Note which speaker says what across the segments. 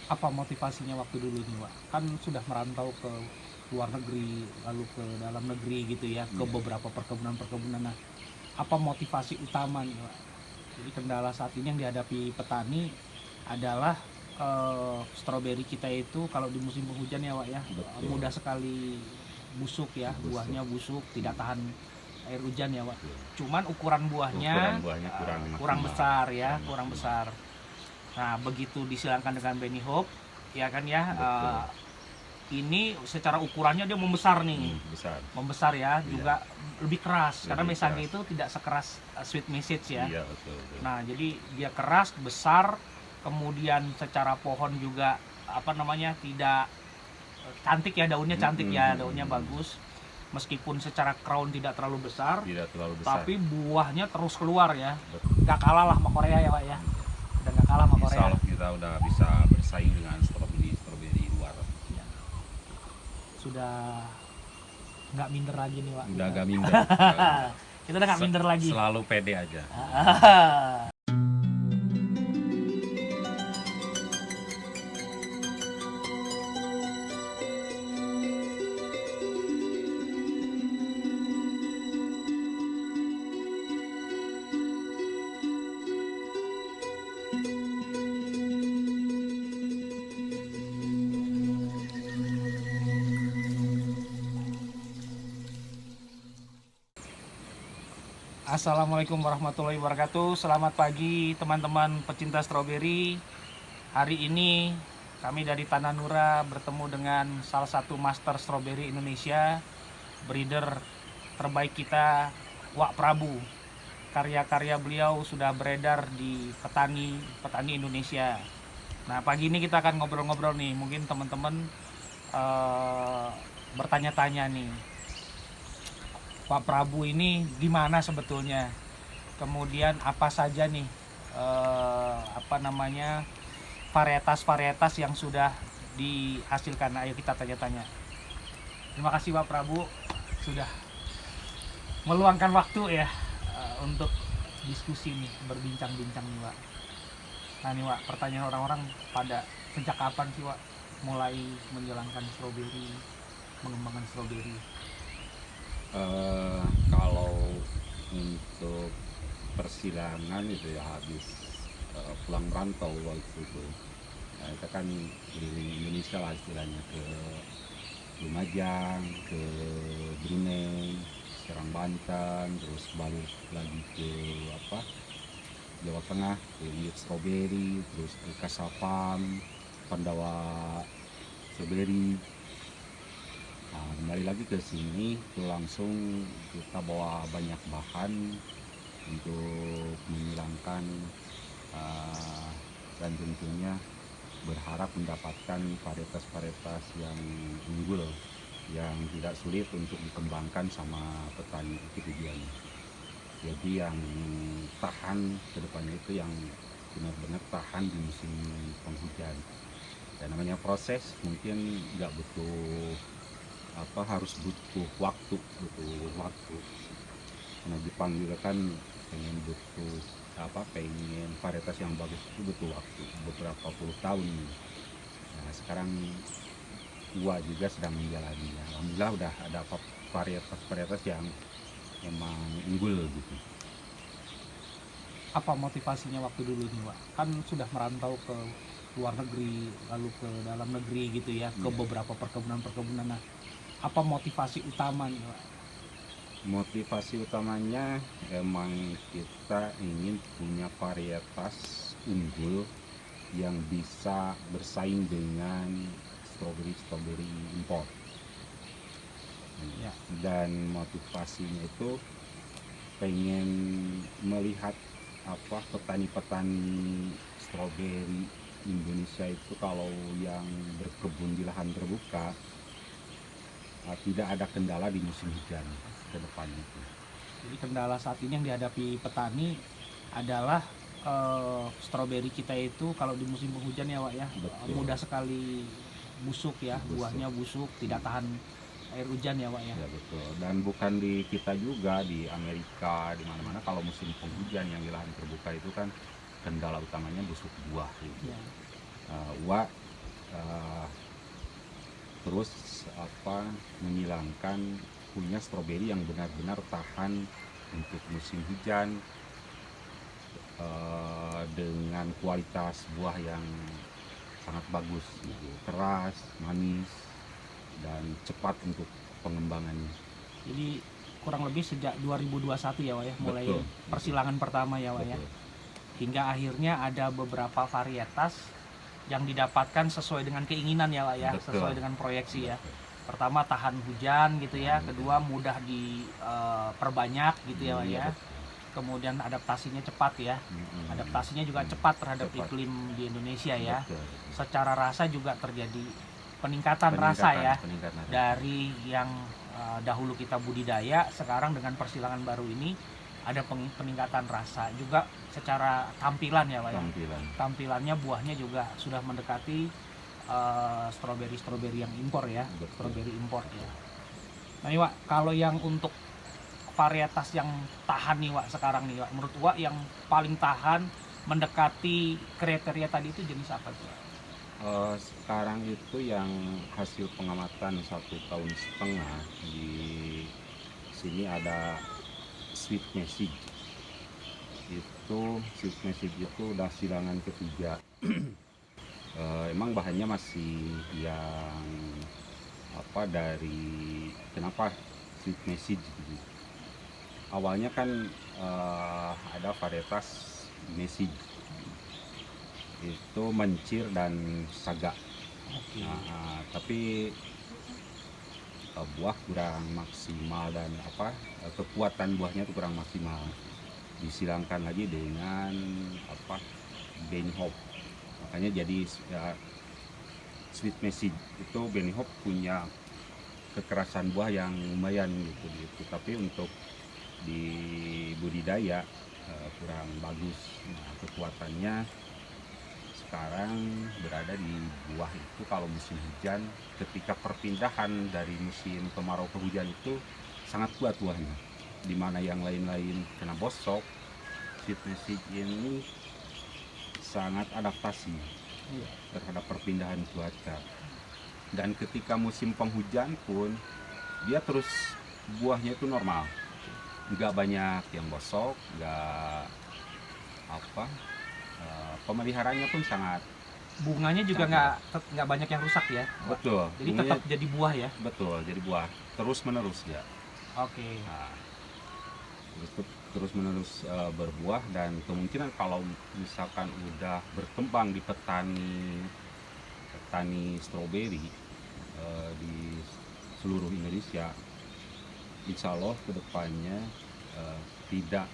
Speaker 1: Apa motivasinya waktu dulu nih, Wak? Kan sudah merantau ke luar negeri, lalu ke dalam negeri gitu ya, ke
Speaker 2: Iya.
Speaker 1: beberapa perkebunan-perkebunan. Nah, apa motivasi utama nih, Wak? Jadi kendala saat ini yang dihadapi petani adalah stroberi kita itu kalau di musim penghujan ya, Wak ya,
Speaker 2: Betul.
Speaker 1: mudah sekali busuk ya,
Speaker 2: Busuk.
Speaker 1: buahnya busuk, tidak tahan air hujan ya, Wak.
Speaker 2: Betul.
Speaker 1: Cuman ukuran buahnya kurang
Speaker 2: maksimal,
Speaker 1: besar ya, kurang
Speaker 2: maksimal.
Speaker 1: besar. Nah, begitu disilangkan dengan Benny Hope, ya kan ya,
Speaker 2: Betul.
Speaker 1: ini secara ukurannya dia membesar nih,
Speaker 2: Besar.
Speaker 1: membesar ya,
Speaker 2: Iya.
Speaker 1: juga lebih keras karena
Speaker 2: Lebih
Speaker 1: Mesange
Speaker 2: keras.
Speaker 1: itu tidak sekeras Sweet Message ya.
Speaker 2: Iya, betul.
Speaker 1: Nah, jadi dia keras, besar, kemudian secara pohon juga apa namanya tidak cantik ya, daunnya cantik ya, daunnya bagus. Meskipun secara crown tidak terlalu besar,
Speaker 2: Tidak terlalu besar.
Speaker 1: tapi buahnya terus keluar ya.
Speaker 2: Betul.
Speaker 1: Gak kalah lah sama Korea ya, Pak ya. Udah gak kalah sama
Speaker 2: Insya
Speaker 1: Korea.
Speaker 2: Allah kita udah bisa bersaing dengan stroberi luar.
Speaker 1: Ya. Sudah nggak minder lagi nih, Pak.
Speaker 2: Udah agak minder.
Speaker 1: Kita udah nggak minder lagi.
Speaker 2: Selalu pede aja.
Speaker 1: Assalamualaikum warahmatullahi wabarakatuh. Selamat pagi teman-teman pecinta stroberi. Hari ini kami dari Tanah Nura bertemu dengan salah satu master stroberi Indonesia, breeder terbaik kita, Wak Prabu. Karya-karya beliau sudah beredar di petani Indonesia. Nah, pagi ini kita akan ngobrol-ngobrol nih. Mungkin teman-teman bertanya-tanya nih, Pak Prabu ini gimana sebetulnya? Kemudian apa saja nih varietas-varietas yang sudah dihasilkan? Ayo kita tanya-tanya. Terima kasih Pak Prabu sudah meluangkan waktu ya untuk diskusi nih, berbincang-bincang nih, Pak. Nah nih, Pak, pertanyaan orang-orang pada sejak kapan sih, Pak, mulai menjalankan stroberi, mengembangkan stroberi?
Speaker 2: Kalau untuk persilangan itu ya habis pulang rantau waktu itu, kita kan keliling Indonesia lah istilahnya, ke Lumajang, ke Brunei, Serang Banten, terus balik lagi ke Jawa Tengah, ke lihat stroberi, terus ke Kasapam, Pandawa stroberi. Nah, kembali lagi ke sini itu langsung kita bawa banyak bahan untuk menghilangkan dan tentunya berharap mendapatkan varietas-varietas yang unggul yang tidak sulit untuk dikembangkan sama petani, itu tujuannya. Jadi yang tahan ke depannya itu yang benar-benar tahan di musim penghujan. Dan namanya proses mungkin nggak butuh harus butuh waktu. Karena Jepang juga kan pengen varietas yang bagus itu butuh waktu beberapa puluh tahun. Nah, sekarang gua juga sedang menjalaninya. Alhamdulillah udah ada varietas yang memang unggul gitu.
Speaker 1: Apa motivasinya waktu dulu nih, Pak? Kan sudah merantau ke luar negeri, lalu ke dalam negeri gitu ya, ke beberapa perkebunan-perkebunan. Nah, apa motivasi utama nih, Pak?
Speaker 2: Motivasi utamanya emang kita ingin punya varietas unggul yang bisa bersaing dengan stroberi impor.
Speaker 1: Ya.
Speaker 2: Dan motivasinya itu pengen melihat petani-petani stroberi Indonesia itu kalau yang berkebun di lahan terbuka tidak ada kendala di musim hujan ke depan itu.
Speaker 1: Jadi kendala saat ini yang dihadapi petani adalah stroberi kita itu kalau di musim penghujan ya, Wak ya, mudah sekali busuk ya, buahnya busuk, tidak tahan air hujan ya, Wak ya.
Speaker 2: Ya betul. Dan bukan di kita juga, di Amerika, di mana-mana kalau musim penghujan yang di lahan terbuka itu kan kendala utamanya busuk buah gitu.
Speaker 1: Ya.
Speaker 2: Wak terus menghilangkan punya stroberi yang benar-benar tahan untuk musim hujan, dengan kualitas buah yang sangat bagus gitu. Keras, manis, dan cepat untuk pengembangannya.
Speaker 1: Jadi kurang lebih sejak 2021 ya Wak ya, mulai
Speaker 2: Betul.
Speaker 1: persilangan pertama ya Wak ya.
Speaker 2: Betul.
Speaker 1: Hingga akhirnya ada beberapa varietas yang didapatkan sesuai dengan keinginan ya Wak ya,
Speaker 2: Betul.
Speaker 1: sesuai dengan proyeksi ya.
Speaker 2: Betul.
Speaker 1: Pertama tahan hujan gitu ya,
Speaker 2: Tahan
Speaker 1: kedua mudah diperbanyak gitu ya Wak
Speaker 2: Iya,
Speaker 1: ya.
Speaker 2: betul.
Speaker 1: Kemudian adaptasinya cepat ya. Adaptasinya juga
Speaker 2: Hmm.
Speaker 1: cepat terhadap
Speaker 2: Cepat.
Speaker 1: iklim di Indonesia ya.
Speaker 2: Betul, betul.
Speaker 1: Secara rasa juga terjadi peningkatan rasa ya.
Speaker 2: Peningkatan rasa.
Speaker 1: Dari yang dahulu kita budidaya, sekarang dengan persilangan baru ini ada peningkatan rasa juga secara tampilan ya Wak ya. Tampilannya buahnya juga sudah mendekati stroberi yang impor ya.
Speaker 2: Betul.
Speaker 1: Stroberi impor ya. Nah nih Wak, kalau yang untuk varietas yang tahan nih Wak sekarang nih Wak, menurut Wak yang paling tahan mendekati kriteria tadi itu jenis apa tuh?
Speaker 2: Sekarang itu yang hasil pengamatan 1,5 tahun di sini ada Sweet Message. Sweet Message itu udah silangan ketiga. Emang bahannya masih yang dari kenapa Sweet Message gitu. Awalnya kan ada varietas Message itu mencir dan saga.
Speaker 1: Oke.
Speaker 2: Tapi buah kurang maksimal dan kekuatan buahnya itu kurang maksimal. Disilangkan lagi dengan Benny Hop. Makanya jadi Sweet Message itu Benny Hop punya kekerasan buah yang lumayan gitu. Tapi untuk di budidaya kurang bagus. Nah, kekuatannya sekarang berada di buah itu kalau musim hujan, ketika perpindahan dari musim kemarau ke hujan itu sangat kuat buahnya. Dimana yang lain-lain kena bosok, Sweet Message ini sangat adaptasi terhadap perpindahan cuaca. Dan ketika musim penghujan pun dia terus buahnya itu normal, nggak banyak yang bosok, pemeliharaannya pun sangat.
Speaker 1: Bunganya juga nggak banyak yang rusak ya.
Speaker 2: Betul.
Speaker 1: Jadi tetap jadi buah ya.
Speaker 2: Betul, jadi buah terus menerus ya.
Speaker 1: Oke.
Speaker 2: Nah, terus menerus berbuah, dan kemungkinan kalau misalkan udah berkembang di petani stroberi di seluruh Indonesia, insya Allah kedepannya tidak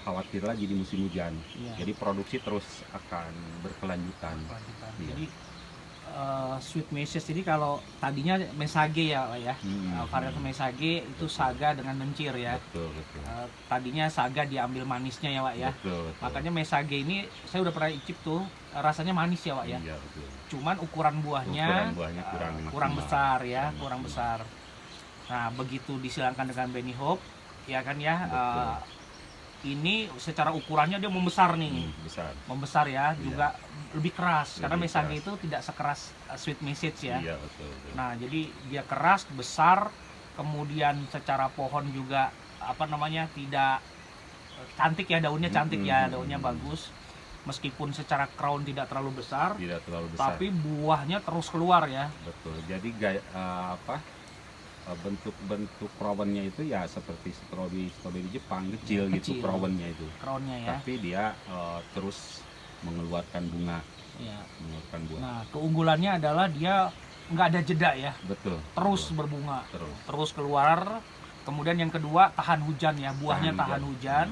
Speaker 2: khawatir lagi di musim hujan.
Speaker 1: Iya.
Speaker 2: Jadi produksi terus akan berkelanjutan. Iya.
Speaker 1: Jadi Sweet Message ini kalau tadinya Mesage ya Pak ya. Varietas Mesage itu saga dengan mencir ya.
Speaker 2: Betul.
Speaker 1: Tadinya saga diambil manisnya ya Pak ya.
Speaker 2: Betul.
Speaker 1: Makanya Mesage ini saya udah pernah icip tuh, rasanya manis ya Pak ya.
Speaker 2: Iya, betul.
Speaker 1: Cuman ukuran buahnya kurang besar ya, kurang besar. Nah, begitu disilangkan dengan Benny Hop ya kan ya, ini secara ukurannya dia membesar nih. Membesar ya, juga lebih keras karena Mesage itu tidak sekeras Sweet Message ya.
Speaker 2: Iya, betul.
Speaker 1: Nah, jadi dia keras, besar, kemudian secara pohon juga tidak cantik ya, daunnya cantik ya, daunnya bagus. Meskipun secara crown tidak terlalu besar, tapi buahnya terus keluar ya.
Speaker 2: Betul. Jadi bentuk crownnya itu ya seperti stroberi Jepang, kecil gitu crownnya itu.
Speaker 1: Crownnya ya.
Speaker 2: Tapi dia terus mengeluarkan bunga.
Speaker 1: Ya.
Speaker 2: Mengeluarkan buah.
Speaker 1: Nah, keunggulannya adalah dia nggak ada jeda ya.
Speaker 2: Betul.
Speaker 1: Terus berbunga. Terus keluar. Kemudian yang kedua tahan hujan ya, buahnya tahan hujan.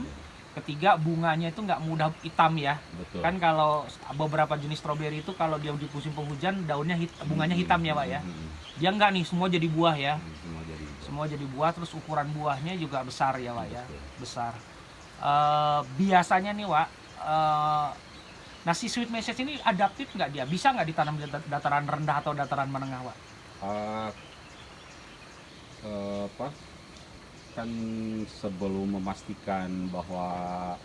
Speaker 1: Ketiga, bunganya itu nggak mudah hitam ya.
Speaker 2: Betul.
Speaker 1: Kan kalau beberapa jenis stroberi itu kalau dia di musim penghujan daunnya bunganya hitam ya Pak ya. Dia nggak nih, semua jadi buah ya. Semua jadi buah, terus ukuran buahnya juga besar ya Pak ya. Besar. Biasanya nih Pak, si Sweet Message ini adaptif nggak dia? Bisa nggak ditanam di dataran rendah atau dataran menengah Pak?
Speaker 2: Kan sebelum memastikan bahwa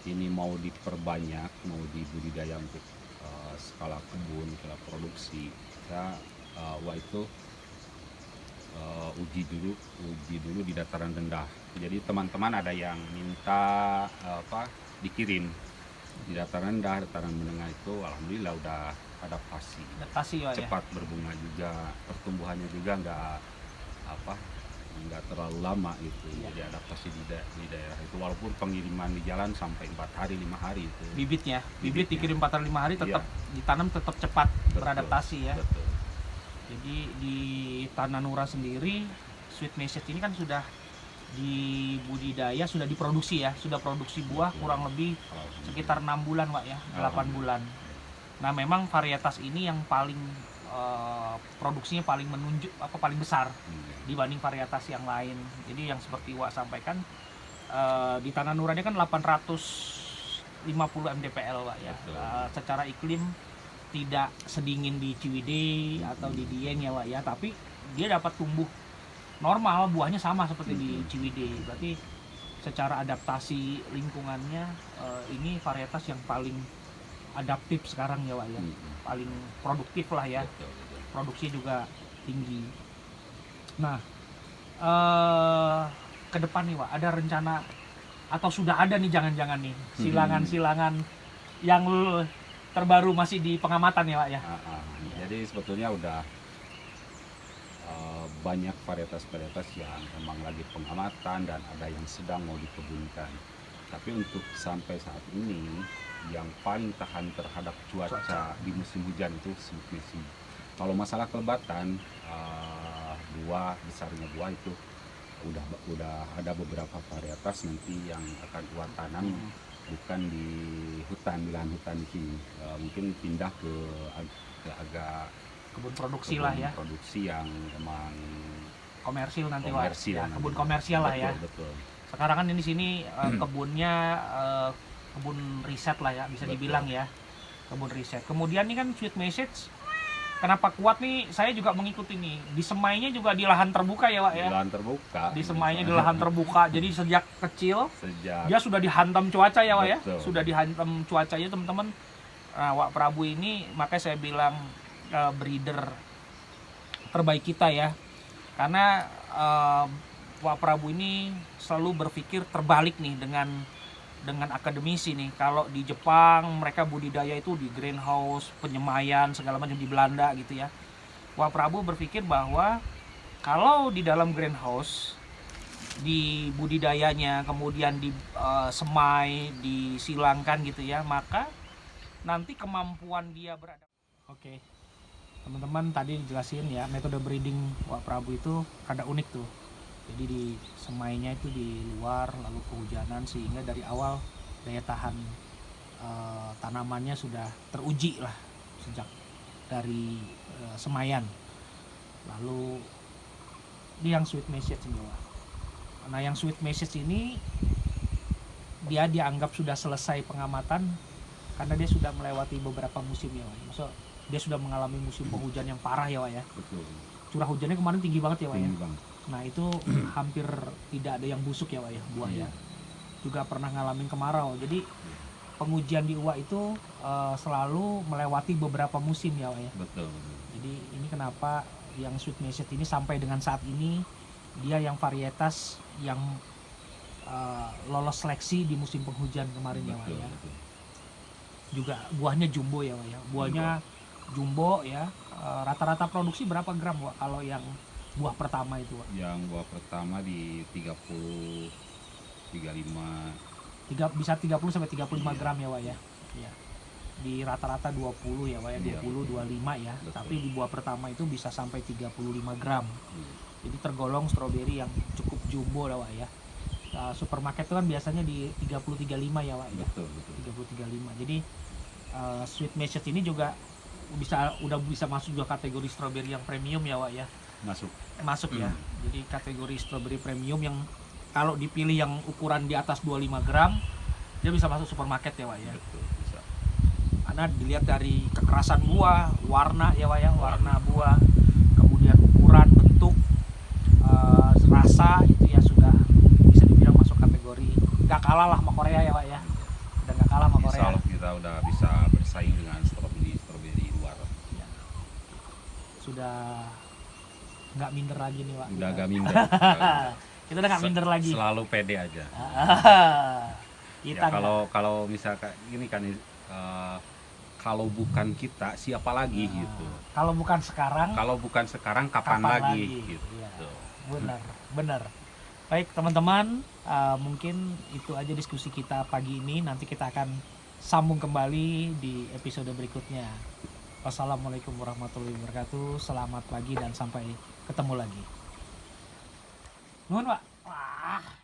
Speaker 2: ini mau diperbanyak, mau dibudidaya untuk skala kebun, skala produksi, kita Wah itu uji dulu di dataran rendah. Jadi teman-teman ada yang minta dikirim di dataran rendah, dataran menengah itu alhamdulillah udah adaptasi
Speaker 1: Wak, ya.
Speaker 2: cepat, berbunga juga, pertumbuhannya juga nggak terlalu lama gitu. Jadi adaptasi di daerah itu, walaupun pengiriman di jalan sampai 4 hari 5 hari itu
Speaker 1: Bibit dikirim 4 hari 5 hari, tetap ditanam tetap cepat. Betul, beradaptasi ya.
Speaker 2: Betul.
Speaker 1: Jadi di Tanah Nura sendiri Sweet Message ini kan sudah di budidaya, sudah diproduksi ya, sudah produksi buah kurang lebih sekitar 6 bulan Wak ya, 8 bulan. Nah memang varietas ini yang paling produksinya paling menunjuk paling besar dibanding varietas yang lain. Jadi yang seperti Wak sampaikan, di Tanah Nuranya kan 850 mdpl Wak ya. Secara iklim tidak sedingin di Ciwidey atau di Dieng ya Wak ya, tapi dia dapat tumbuh normal, buahnya sama seperti di Ciwidey. Berarti secara adaptasi lingkungannya ini varietas yang paling adaptif sekarang ya Wak ya, paling produktif lah ya, produksi juga tinggi. Nah ke depan nih Wak, ada rencana atau sudah ada nih jangan-jangan nih silangan-silangan yang terbaru masih di pengamatan ya Wak ya?
Speaker 2: Jadi sebetulnya udah banyak varietas-varietas yang memang lagi pengamatan dan ada yang sedang mau dikebunkan. Tapi untuk sampai saat ini yang paling tahan terhadap cuaca di musim hujan itu Sweet Message. Kalau masalah kelebatan, besarnya buah itu udah ada beberapa varietas nanti yang akan Iwan tanam bukan di lahan hutan di sini. Mungkin pindah ke agak
Speaker 1: kebun produksi lah ya.
Speaker 2: Produksi yang memang
Speaker 1: komersil nanti
Speaker 2: komersil,
Speaker 1: ya, kebun komersial lah ya.
Speaker 2: Betul.
Speaker 1: Sekarang kan ini sini kebunnya kebun riset lah ya, bisa dibilang ya, kebun riset. Kemudian ini kan Sweet Message, kenapa kuat nih? Saya juga mengikuti nih. Disemainya juga di lahan terbuka ya Wak ya.
Speaker 2: Di lahan terbuka.
Speaker 1: Disemainya di lahan terbuka. Jadi sejak kecil dia sudah dihantam cuaca ya Wak ya. Sudah dihantam cuacanya teman-teman. Wak Prabu ini makanya saya bilang breeder terbaik kita ya. Karena Wak Prabu ini selalu berpikir terbalik nih dengan akademisi nih. Kalau di Jepang mereka budidaya itu di greenhouse, penyemaian segala macam, di Belanda gitu ya. Wak Prabu berpikir bahwa kalau di dalam greenhouse, di budidayanya kemudian di semai, disilangkan gitu ya, maka nanti kemampuan dia beradaptasi. Oke. Teman-teman tadi dijelasin ya, metode breeding Wak Prabu itu ada unik tuh. Jadi di semainya itu di luar, lalu kehujanan, sehingga dari awal daya tahan tanamannya sudah teruji lah sejak dari semaian. Lalu ini yang Sweet Message ini Wak. Nah yang Sweet Message ini dia dianggap sudah selesai pengamatan karena dia sudah melewati beberapa musim ya Wak. Maksudnya dia sudah mengalami musim penghujan yang parah ya Wak ya.
Speaker 2: Betul.
Speaker 1: Curah hujannya kemarin tinggi banget ya Wak ya.
Speaker 2: Nah
Speaker 1: itu hampir tidak ada yang busuk ya Wak ya buahnya. Juga pernah ngalamin kemarau. Jadi pengujian di Uwa itu selalu melewati beberapa musim ya Wak ya.
Speaker 2: Betul.
Speaker 1: Jadi ini kenapa yang Sweet Message ini sampai dengan saat ini dia yang varietas yang lolos seleksi di musim penghujan kemarin ya Wak ya. Juga buahnya jumbo ya Wak ya. Buahnya jumbo ya. Rata-rata produksi berapa gram Wak kalau yang buah pertama itu Wak?
Speaker 2: Yang buah pertama di 30 35
Speaker 1: bisa 30 sampai 35 gram ya Wak ya. Iya. Di rata-rata 20 ya Wak ya, 20 25 ya.
Speaker 2: Betul.
Speaker 1: Tapi di buah pertama itu bisa sampai 35 gram. Jadi tergolong stroberi yang cukup jumbo lah Wak ya. Supermarket itu kan biasanya di 30 35 ya Wak ya.
Speaker 2: Betul.
Speaker 1: 30 35. Jadi Sweet Message ini juga udah bisa masuk juga kategori stroberi yang premium ya Wak ya. Masuk ya. Jadi kategori stroberi premium yang kalau dipilih yang ukuran di atas 25 gram dia bisa masuk supermarket ya Wak ya.
Speaker 2: Betul, bisa.
Speaker 1: Karena dilihat dari kekerasan buah, warna ya Wak ya, warna buah, kemudian ukuran, bentuk, rasa itu ya sudah bisa dibilang masuk kategori gak kalah lah sama Korea ya Wak ya. Udah gak kalah sama Korea.
Speaker 2: Insya Allah kita udah bisa bersaing dengan stroberi luar.
Speaker 1: sudah nggak minder lagi nih Pak.
Speaker 2: Udah agak minder.
Speaker 1: Kita udah nggak minder lagi.
Speaker 2: Selalu pede aja.
Speaker 1: Kita
Speaker 2: Ya, kalau misalkan ini kan kalau bukan kita siapa lagi gitu.
Speaker 1: Kalau bukan sekarang,
Speaker 2: Kalau bukan sekarang kapan lagi gitu.
Speaker 1: Iya, benar. Baik teman-teman, mungkin itu aja diskusi kita pagi ini. Nanti kita akan sambung kembali di episode berikutnya. Wassalamualaikum warahmatullahi wabarakatuh. Selamat pagi dan sampai ketemu lagi. Nuhun Pak. Wah.